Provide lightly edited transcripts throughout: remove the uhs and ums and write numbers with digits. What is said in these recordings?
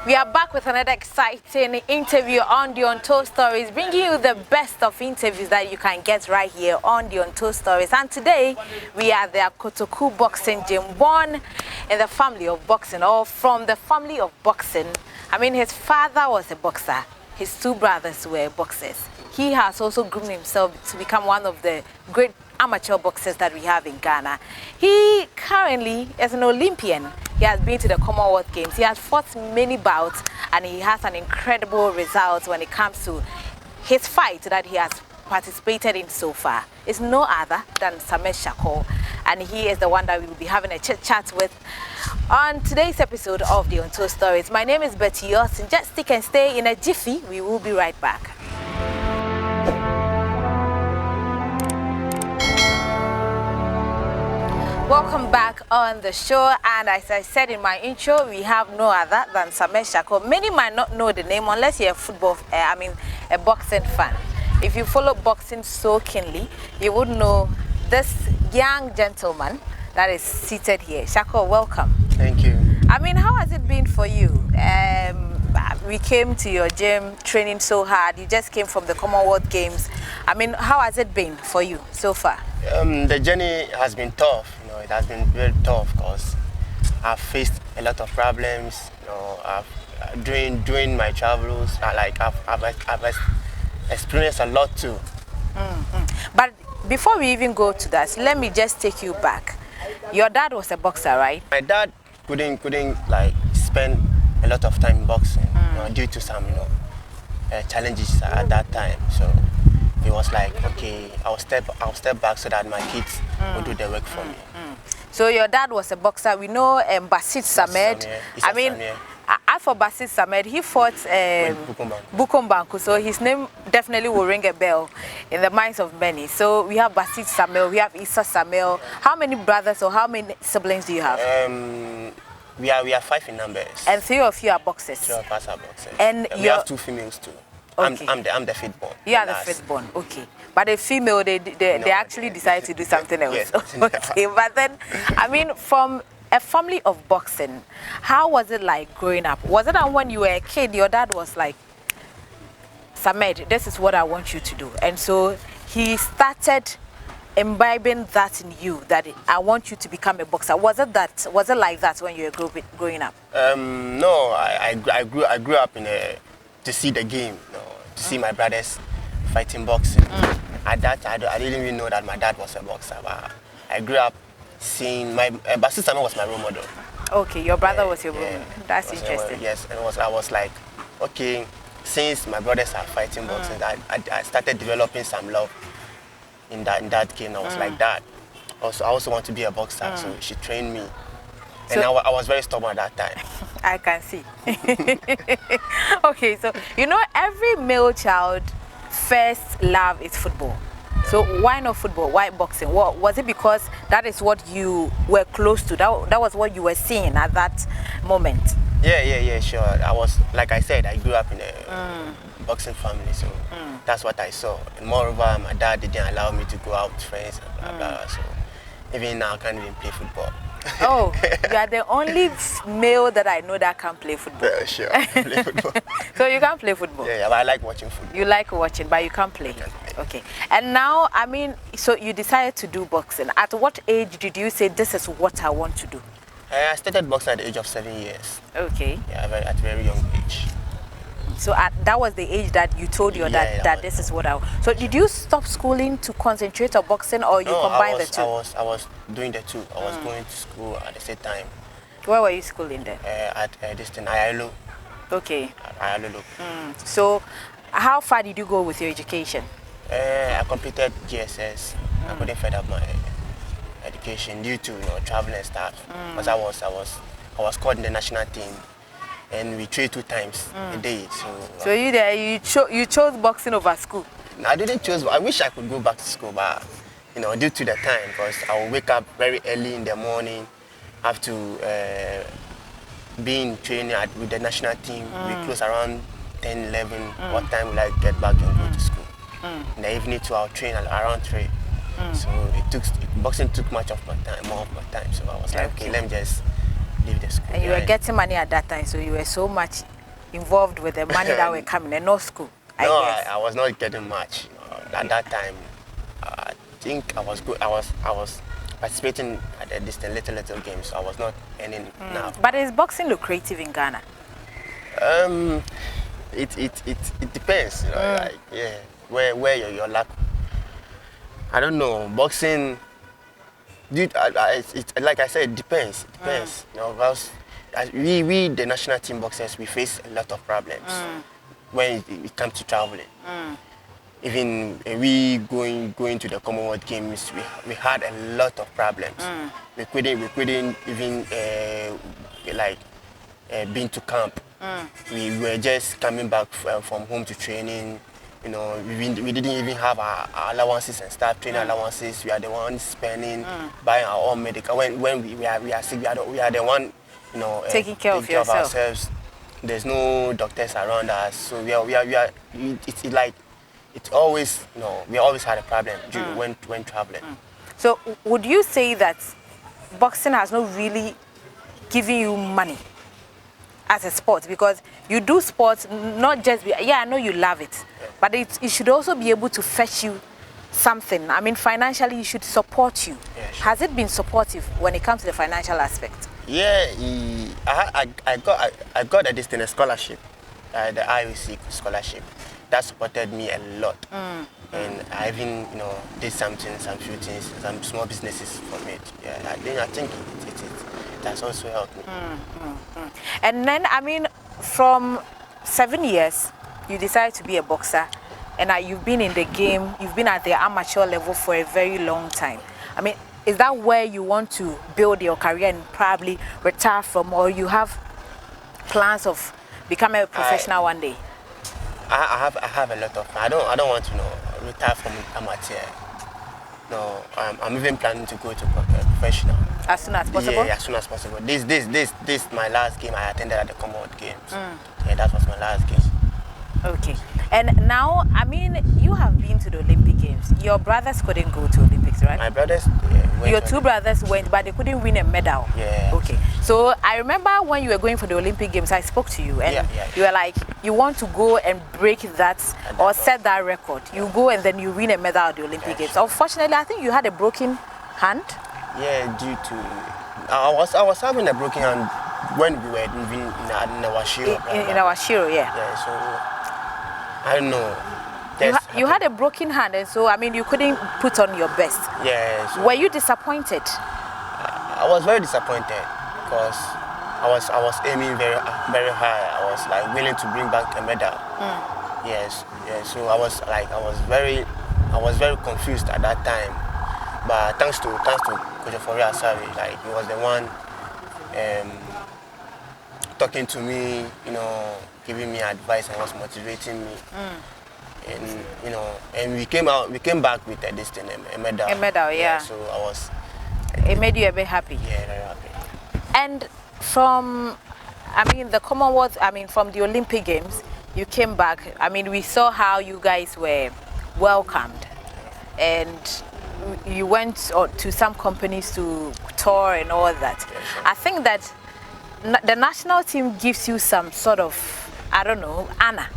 We are back with another exciting interview on the Untold Stories, bringing you the best of interviews that you can get right here on the Untold Stories. And today, we are the Kotoku Boxing Gym, born in the family of boxing, or from the family of boxing. I mean, his father was a boxer. His two brothers were boxers. He has also groomed himself to become one of the great amateur boxers that we have in Ghana. He currently is an Olympian. He has been to the Commonwealth Games. He has fought many bouts and he has an incredible result when it comes to his fight that he has participated in so far. It's no other than Shakur, and he is the one that we will be having a chit chat with on today's episode of the Untold Stories. My name is Betty Yosin. Just stick and stay in a jiffy. We will be right back. Welcome back on the show, and as I said in my intro, we have no other than Shakur. Many might not know the name unless you're a boxing fan. If you follow boxing so keenly, you would know this young gentleman that is seated here. Shakur, welcome. Thank you. I mean, how has it been for you? We came to your gym training so hard. You just came from the Commonwealth Games. I mean, how has it been for you so far? The journey has been tough. It has been very tough because I've faced a lot of problems. During my travels, I've experienced a lot too. But before we even go to that, let me just take you back. Your dad was a boxer, right? My dad couldn't spend a lot of time boxing due to some challenges at that time. So he was like, okay, I'll step back so that my kids will do the work for me. So your dad was a boxer. We know Basit Samed. I mean, as for Basit Samed, he fought Bukombanku. So his name definitely will ring a bell in the minds of many. So we have Basit Samed, we have Issa Samed. How many brothers or how many siblings do you have? We are 5 in numbers. And 3 of you are boxers. 3 of us are boxers. And we have 2 females too. Okay. I'm the fifth born. You are the fifth born, okay. But the female, they actually decided to do something else. Yes. Okay, but then, I mean, from a family of boxing, how was it like growing up? Was it that when you were a kid, your dad was like, Samed, this is what I want you to do. And so he started imbibing that in you, that I want you to become a boxer. Was it like that when you were growing up? No, I grew up to see the game, to see my brothers fighting boxing. At that, I didn't even know that my dad was a boxer, but I grew up seeing Basit Samed was my role model. Okay, your brother was your role model. That's interesting. Yes, and I was like, okay, since my brothers are fighting boxing, I started developing some love in that game. I was like that. Also, I also want to be a boxer, so she trained me. And I was very stubborn at that time. I can see. Okay, so every male child first love is football. So why not football? Why boxing? Was it because that is what you were close to? That was what you were seeing at that moment? Yeah, sure. I was, like I said, I grew up in a boxing family, so that's what I saw. And moreover, my dad didn't allow me to go out with friends and blah, blah, so even now I can't even play football. Oh, you are the only male that I know that can play football. Yeah, sure, I can play football. So you can't play football? Yeah, but I like watching football. You like watching, but you can't play. Okay. And now, I mean, so you decided to do boxing. At what age did you say, this is what I want to do? I started boxing at the age of 7 years. Okay. Yeah, at a very young age. So that was the age that you told your dad that this is what I want. So did you stop schooling to concentrate on boxing, or you combine the two? I was doing the two. I was going to school at the same time. Where were you schooling then? At this thing, Ayalo. Okay. Ayalo. So how far did you go with your education? I completed GSS. I couldn't further up my education due to traveling and stuff. Because I was called in the national team. And we train 2 times a day. So you chose boxing over school? I didn't choose. I wish I could go back to school, but due to the time, because I will wake up very early in the morning, have to be in training with the national team. We close around 10, 11. What time will I get back and go to school? In the evening too, I'll train around 3. So boxing took much of my time, more of my time. So I was like, okay, let me just leave the school. And you were getting money at that time, so you were so much involved with the money that were coming and no school. I was not getting much. At that time, I think I was good. I was participating at the distant little games. So I was not earning enough. But is boxing lucrative in Ghana? It depends. You know, like, yeah, where your luck. I don't know. Boxing, dude. It's like I said, it depends. It depends. You know, because we the national team boxers, we face a lot of problems when it comes to traveling. Even we going to the Commonwealth Games, we had a lot of problems. We couldn't even been to camp. We were just coming back from home to training. You know, we didn't even have our allowances and staff training allowances. We are the ones spending, buying our own medical. When we are sick, we are the one, you know, taking care of ourselves. There's no doctors around us, so we are. It's always, you know, we always had a problem when traveling. So would you say that boxing has not really given you money as a sport? Because you do sports not just, I know you love it, but it should also be able to fetch you something. I mean, financially, it should support you. Yeah, sure. Has it been supportive when it comes to the financial aspect? Yeah, I got a distance scholarship, the IOC scholarship. That supported me a lot, and I even, you know, did some few things, some small businesses from it. Yeah, I think it has also helped me. And then, I mean, from 7 years, you decided to be a boxer, and you've been in the game, you've been at the amateur level for a very long time. I mean, is that where you want to build your career and probably retire from, or you have plans of becoming a professional one day? I have a lot of. I don't want to, you know, retire from amateur. No, I'm even planning to go to professional as soon as possible. Yeah, as soon as possible. This my last game I attended at the Commonwealth Games. Yeah, that was my last game. Okay, and now, I mean, you have been to the Olympic Games. Your brothers couldn't go to Olympics, right? My brothers, your two brothers went, but they couldn't win a medal. Yeah. Okay. So I remember when you were going for the Olympic Games, I spoke to you, and you were like, you want to go and break that or set that record. You go and then you win a medal at the Olympic Games. Unfortunately, I think you had a broken hand. Yeah, due to I was having a broken hand when we were in our shiro. In our shiro, yeah. Yeah, so I don't know. You had a broken hand, and so, I mean, you couldn't put on your best. Yeah. So were you disappointed? I was very disappointed because I was aiming very high. I was like willing to bring back a medal. Yes. So I was very confused at that time. But thanks to Coach Foria, like he was the one talking to me, you know, giving me advice and was motivating me. And you know, and we came back with a medal. A medal, yeah. So it made you a bit happy. Yeah, very happy. And from, I mean, the Commonwealth, I mean, from the Olympic Games, you came back. I mean, we saw how you guys were welcomed, and you went to some companies to tour and all that. Yeah, sure. I think that the national team gives you some sort of, I don't know, honor,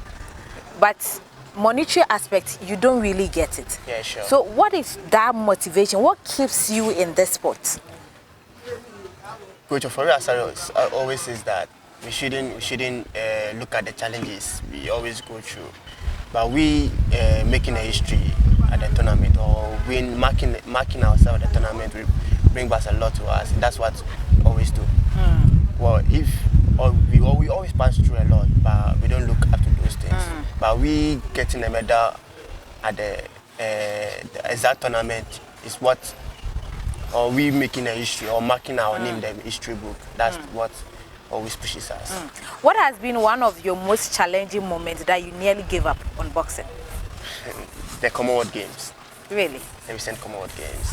but monetary aspect, you don't really get it. Yeah, sure. So what is that motivation? What keeps you in this sport? Coach Foria always says that we shouldn't look at the challenges we always go through, but we making a history at the tournament or marking ourselves at the tournament will bring back a lot to us. That's what we always do. Well, we always pass through a lot, but we don't look up to those things. But we getting a medal at the exact tournament is what, or we making a history or marking our name in the history book. That's what always pushes us. What has been one of your most challenging moments that you nearly gave up on boxing? The Commonwealth Games. Really? The recent Commonwealth Games.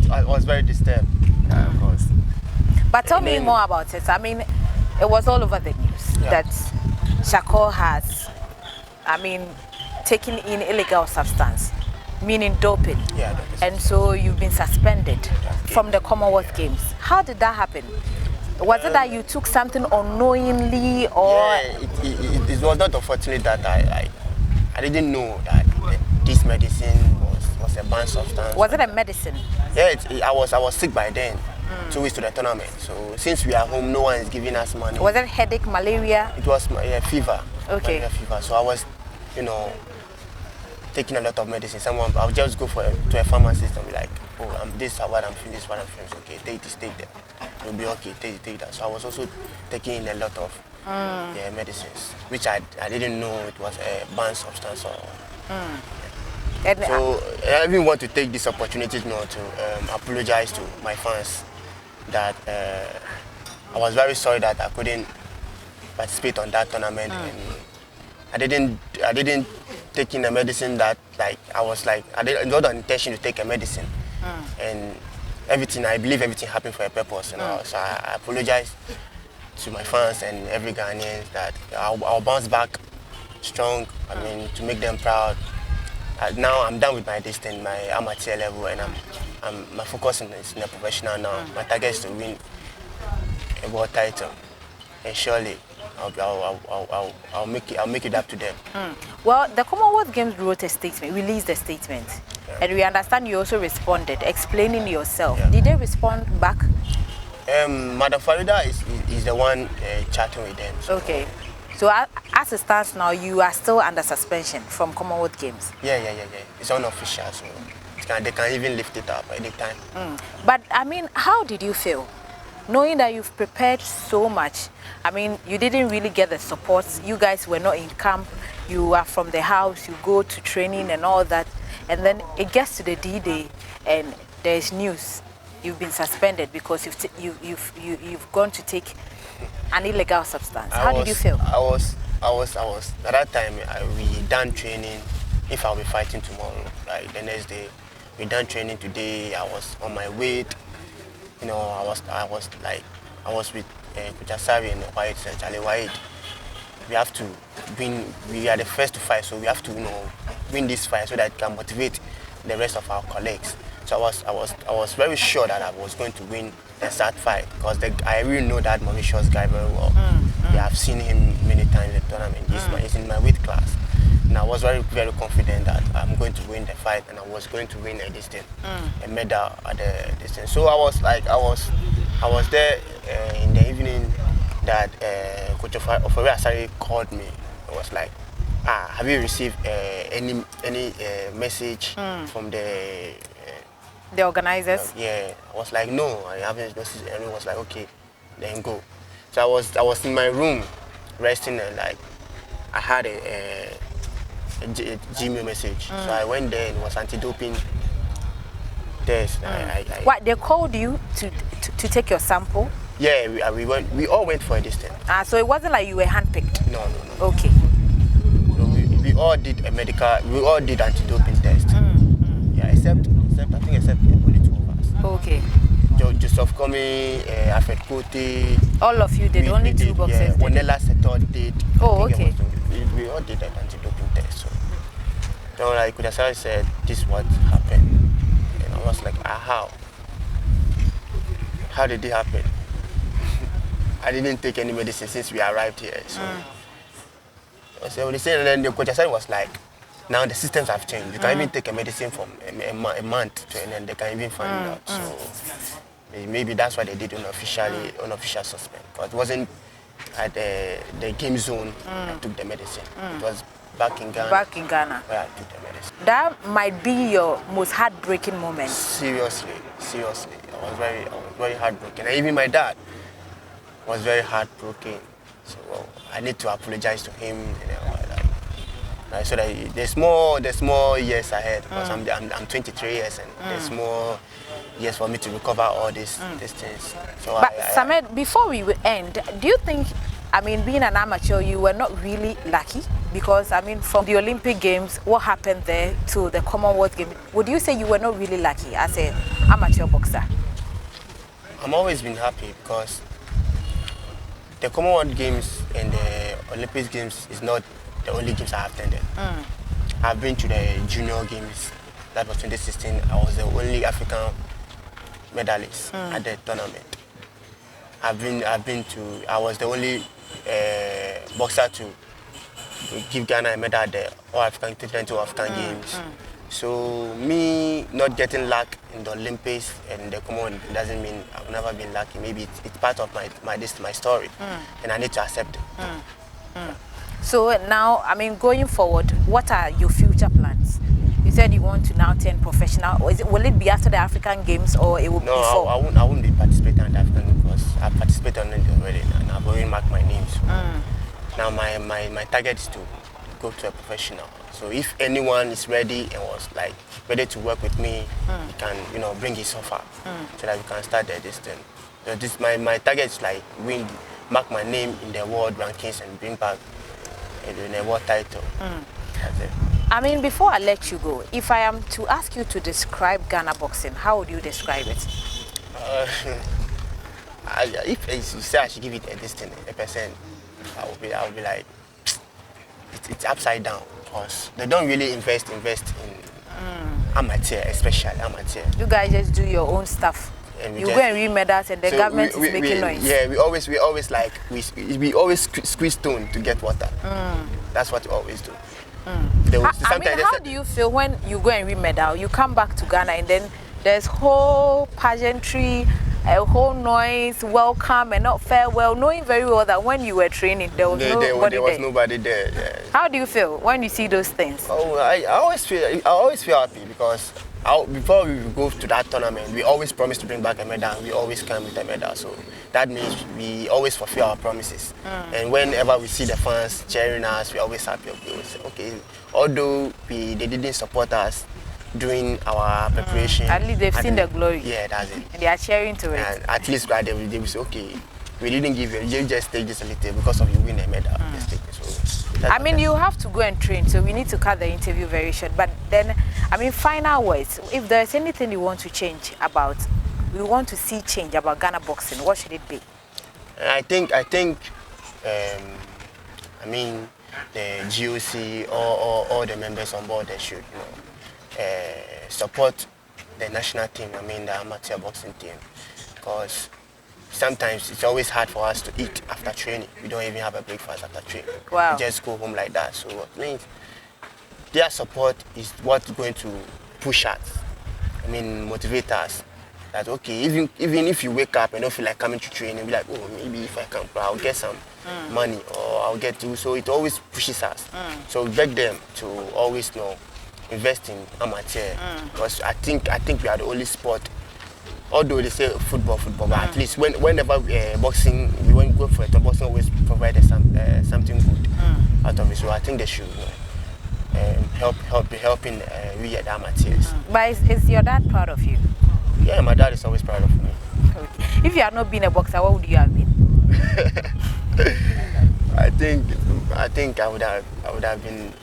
I was very disturbed, of course. But tell me more about it. I mean, it was all over the news that Shakur has, I mean, taken in illegal substance. Meaning doping. Yeah. And so you've been suspended from the Commonwealth Games. How did that happen? Was it that you took something unknowingly, or? Yeah, it was not unfortunate that I didn't know that this medicine was a banned substance. Was it a medicine? Yeah, I was sick by then. 2 weeks to the tournament. So since we are home, no one is giving us money. Was it headache, malaria? It was fever. Okay. Malaria fever. So I was, taking a lot of medicine. I'll just go to a pharmacist and be like, oh, this is what I'm feeling, this is what I'm feeling. So, okay, take this, take that. You'll be okay, take that. So I was also taking a lot of medicines, which I didn't know it was a banned substance. So I even want to take this opportunity to apologize to my fans that I was very sorry that I couldn't participate on that tournament, and I didn't take in a medicine that I didn't not the intention to take a medicine, and I believe everything happened for a purpose, so I apologize to my fans and every Ghanaian that I'll bounce back strong. I mean, to make them proud. Now I'm done with my distance, my amateur level, and my focus is in the professional now. My target is to win a world title, and surely I'll make it up to them. Well, the Commonwealth Games released a statement, and we understand you also responded, explaining yourself. Yeah. Did they respond back? Madam Farida is the one chatting with them. So. Okay. So as it stands now, you are still under suspension from Commonwealth Games? Yeah. It's unofficial, so they can even lift it up anytime. But, I mean, how did you feel? Knowing that you've prepared so much, I mean, you didn't really get the support. You guys were not in camp. You are from the house. You go to training and all that. And then it gets to the D-Day and there's news. You've been suspended because you've gone to take an illegal substance. How did you feel? I was at that time. We done training. If I'll be fighting tomorrow, like the next day, we done training today. I was on my weight. I was with Kuchasari and White, Charlie White. We have to win. We are the first to fight, so we have to win this fight so that it can motivate the rest of our colleagues. So I was very sure that I was going to win the third fight because I really know that Mauritius guy very well. Yeah, I've seen him many times in the tournament. He's in my weight class, and I was very, very confident that I'm going to win the fight and I was going to win a medal at the distance. So I was there in the evening that Coach Ofori Asari called me. It was like, have you received any message from the organizers? Yeah, I was like, no, I haven't received. And he was like, okay, then go. So I was in my room resting, and I had a Gmail message. So I went there and it was anti-doping test. What, they called you to take your sample? Yeah, we all went for a distance. So it wasn't like you were handpicked? No. Okay. So we all did anti-doping test. Yeah, except only 2 of us. Okay. Joseph Komi, Alfred Kote. All of you did, only 2 boxers? Yeah, Wanela Setor did. Oh, okay. We all did an anti-doping test. So like Kudasari said, this is what happened. And I was like, how? How did it happen? I didn't take any medicine since we arrived here. So they said, and then the Kudasari was like, now the systems have changed. You can even take a medicine from a month and then they can even find out. So maybe that's why they did unofficial suspend. Because it wasn't at the game zone I took the medicine. It was back in Ghana. Where I took the medicine. That might be your most heartbreaking moment. Seriously. I was very heartbroken. And even my dad was very heartbroken. So I need to apologize to him. So that there's more years ahead because I'm 23 years and there's more years for me to recover all these things. So but Samed, before we end, do you think, I mean, being an amateur, you were not really lucky? Because, I mean, from the Olympic Games, what happened there to the Commonwealth Games, would you say you were not really lucky as an amateur boxer? I'm always been happy because the Commonwealth Games and the Olympic Games is not the only games I have attended. I've been to the Junior Games that was 2016, I was the only African medalist at the tournament. I was the only boxer to give Ghana a medal at the All-African T20 African Games. So me not getting luck in the Olympics and the Commonwealth doesn't mean I've never been lucky. Maybe it's part of my story, and I need to accept it. So now, I mean, going forward, what are your future plans? You said you want to now turn professional. Or will it be after the African Games, or it will be before? No, I won't be participating in the African Games because I've participated in it already and I've already marked my name. So now my target is to go to a professional. So if anyone is ready and was like ready to work with me, he can bring his offer so that we can start this thing. So this my target is like mark my name in the world rankings and bring back a world title. That's it. I mean, before I let you go, if I am to ask you to describe Ghana boxing, how would you describe it? If you say I should give it a percent, I will be like, it's upside down because they don't really invest in amateur, especially amateur. You guys just do your own stuff. You go and win medals, and the government is making noise. Yeah, we always squeeze stone to get water. That's what we always do. How do you feel when you go and win medal? You come back to Ghana, and then there's whole pageantry, a whole noise, welcome and not farewell, knowing very well that when you were training, there was nobody there. Yeah. How do you feel when you see those things? Oh, I always feel happy because before we go to that tournament, we always promise to bring back a medal. We always come with a medal, so that means we always fulfill our promises. And whenever we see the fans cheering us, we always happy. We always say, okay, although they didn't support us during our preparation, at least they've seen the glory. Yeah, that's it. And they are cheering to it. And at least they will say, okay, we didn't give you just take this a little because of you win a medal. Just take it. So I mean, you have to go and train, so we need to cut the interview very short. But then, I mean, final words. If there's anything you want to change about, we want to see change about Ghana boxing, what should it be? I think, I mean, the GOC or all the members on board, they should, support the national team. I mean, the amateur boxing team, because sometimes it's always hard for us to eat after training. We don't even have a breakfast after training. Wow. We just go home like that. So it means their support is what's going to push us. I mean, motivate us. That okay, even if you wake up and don't feel like coming to training, be like, oh, maybe if I come, I'll get some money or I'll get to. So it always pushes us. So we beg them to always invest in amateur, because I think we are the only sport. Although they say football, but at least whenever boxing, we won't go for it. Boxing always provide something good out of it. So I think they should helping we the amateurs. But is your dad proud of you? Yeah, my dad is always proud of me. Okay. If you had not been a boxer, what would you have been? I think I would have been,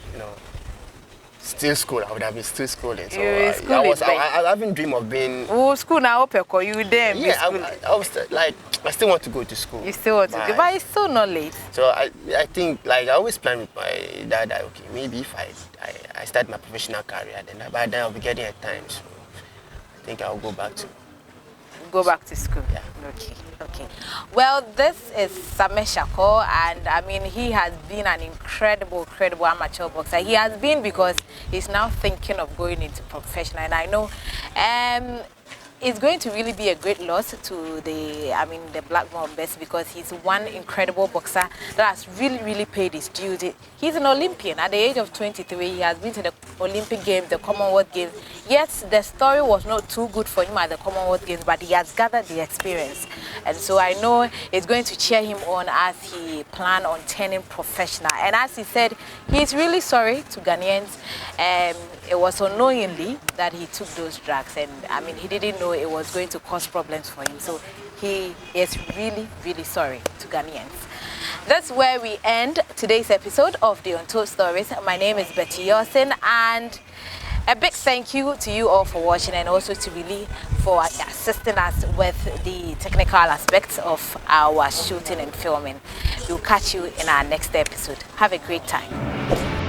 still school. I would have been still schooling. So I haven't dreamed of being. Oh, school now, Opeko, you there? Yeah, I was like, I still want to go to school. You still want to go, but it's still not late. So I think, like, I always plan with my dad that, okay, maybe if I start my professional career, then by then I'll be getting a time. So I think I'll go back to school. Yeah. Okay. Well, this is Shakur, and I mean, he has been an incredible amateur boxer. He has been because he's now thinking of going into professional, and I know it's going to really be a great loss to the Black Mambas, because he's one incredible boxer that has really paid his dues. He's an Olympian. At the age of 23, he has been to the Olympic Games, the Commonwealth Games. Yes, the story was not too good for him at the Commonwealth Games, but he has gathered the experience. And so I know it's going to cheer him on as he plans on turning professional. And as he said, he's really sorry to Ghanaians. It was unknowingly that he took those drugs, and I mean, he didn't know it was going to cause problems for him. So he is really sorry to Ghanaians. That's where we end today's episode of The Untold Stories. My name is Betty Yosin, and a big thank you to you all for watching, and also to Willie for assisting us with the technical aspects of our shooting and filming. We'll catch you in our next episode. Have a great time.